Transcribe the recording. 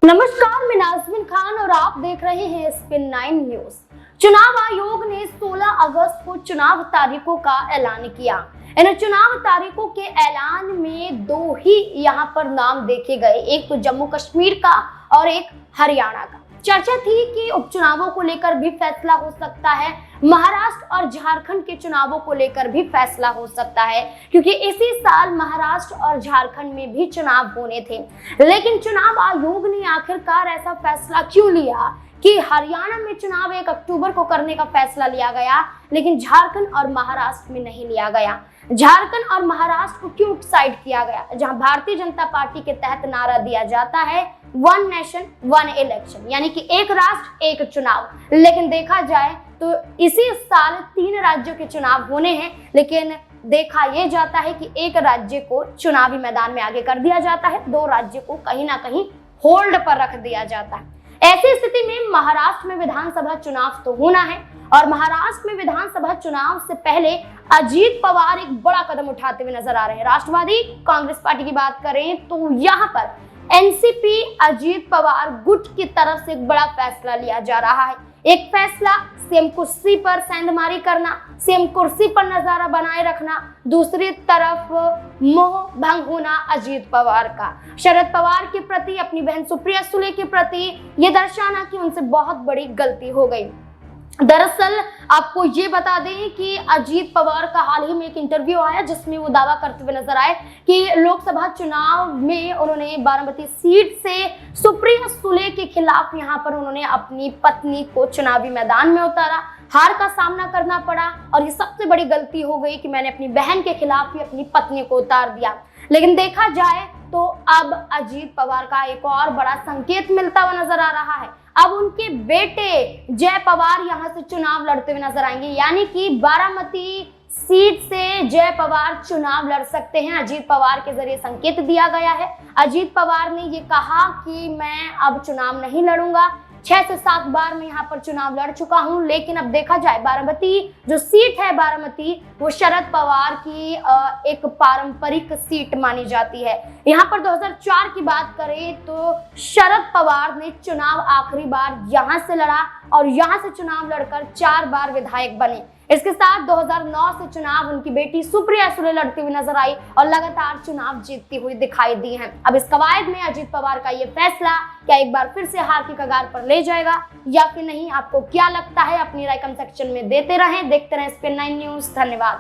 नमस्कार, मैं नाज़मीन खान और आप देख रहे हैं स्पिन 9 न्यूज। चुनाव आयोग ने 16 अगस्त को चुनाव तारीखों का ऐलान किया। इन चुनाव तारीखों के ऐलान में दो ही यहां पर नाम देखे गए, एक तो जम्मू कश्मीर का और एक हरियाणा का। चर्चा थी कि उपचुनावों को लेकर भी फैसला हो सकता है, महाराष्ट्र और झारखंड के चुनावों को लेकर भी फैसला हो सकता है, क्योंकि इसी साल महाराष्ट्र और झारखंड में भी चुनाव होने थे। लेकिन चुनाव आयोग ने आखिरकार ऐसा फैसला क्यों लिया कि हरियाणा में चुनाव 1 अक्टूबर को करने का फैसला लिया गया, लेकिन झारखंड और महाराष्ट्र में नहीं लिया गया। झारखंड और महाराष्ट्र को क्यों डिसाइड किया गया, जहां भारतीय जनता पार्टी के तहत नारा दिया जाता है वन नेशन वन इलेक्शन, यानी कि एक राष्ट्र एक चुनाव। लेकिन देखा जाए तो इसी साल 3 राज्यों के चुनाव होने हैं, लेकिन देखा यह जाता है कि एक राज्य को चुनावी मैदान में आगे कर दिया जाता है, 2 राज्यों को कहीं ना कहीं होल्ड पर रख दिया जाता है। ऐसी स्थिति में महाराष्ट्र में विधानसभा चुनाव तो होना है, और महाराष्ट्र में विधानसभा चुनाव से पहले अजीत पवार एक बड़ा कदम उठाते हुए नजर आ रहे हैं। राष्ट्रवादी कांग्रेस पार्टी की बात करें तो यहाँ पर एनसीपी अजीत पवार गुट की तरफ से एक बड़ा फैसला लिया जा रहा है। एक फैसला सीएम कुर्सी पर सेंधमारी करना, सीएम कुर्सी पर नजारा बनाए रखना, दूसरी तरफ मोह भंग होना अजीत पवार का, शरद पवार के प्रति, अपनी बहन सुप्रिया सुले के प्रति ये दर्शाना कि उनसे बहुत बड़ी गलती हो गई। दरअसल आपको ये बता दें कि अजीत पवार का हाल ही में एक इंटरव्यू आया जिसमें वो दावा करते हुए नजर आए कि लोकसभा चुनाव में उन्होंने बारामती सीट से सुप्रिया सुले के खिलाफ यहां पर उन्होंने अपनी पत्नी को चुनावी मैदान में उतारा, हार का सामना करना पड़ा, और ये सबसे बड़ी गलती हो गई कि मैंने अपनी बहन के खिलाफ ही अपनी पत्नी को उतार दिया। लेकिन देखा जाए तो अब अजीत पवार का एक और बड़ा संकेत मिलता हुआ नजर आ रहा है। अब उनके बेटे जय पवार यहां से चुनाव लड़ते हुए नजर आएंगे, यानी कि बारामती सीट से जय पवार चुनाव लड़ सकते हैं। अजीत पवार के जरिए संकेत दिया गया है। अजीत पवार ने ये कहा कि मैं अब चुनाव नहीं लड़ूंगा, 6 से 7 बार मैं यहाँ पर चुनाव लड़ चुका हूँ। लेकिन अब देखा जाए बारामती जो सीट है, बारामती वो शरद पवार की एक पारंपरिक सीट मानी जाती है। यहाँ पर 2004 की बात करें तो शरद पवार ने चुनाव आखिरी बार यहाँ से लड़ा और यहाँ से चुनाव लड़कर 4 बार विधायक बने। इसके साथ 2009 से चुनाव उनकी बेटी सुप्रिया सुले लड़ती हुई नजर आई और लगातार चुनाव जीतती हुई दिखाई दी है। अब इस कवायद में अजीत पवार का ये फैसला क्या एक बार फिर से हार की कगार पर ले जाएगा या फिर नहीं, आपको क्या लगता है? अपनी राय कमेंट सेक्शन में देते रहें। देखते रहें स्पिन 9 न्यूज। धन्यवाद।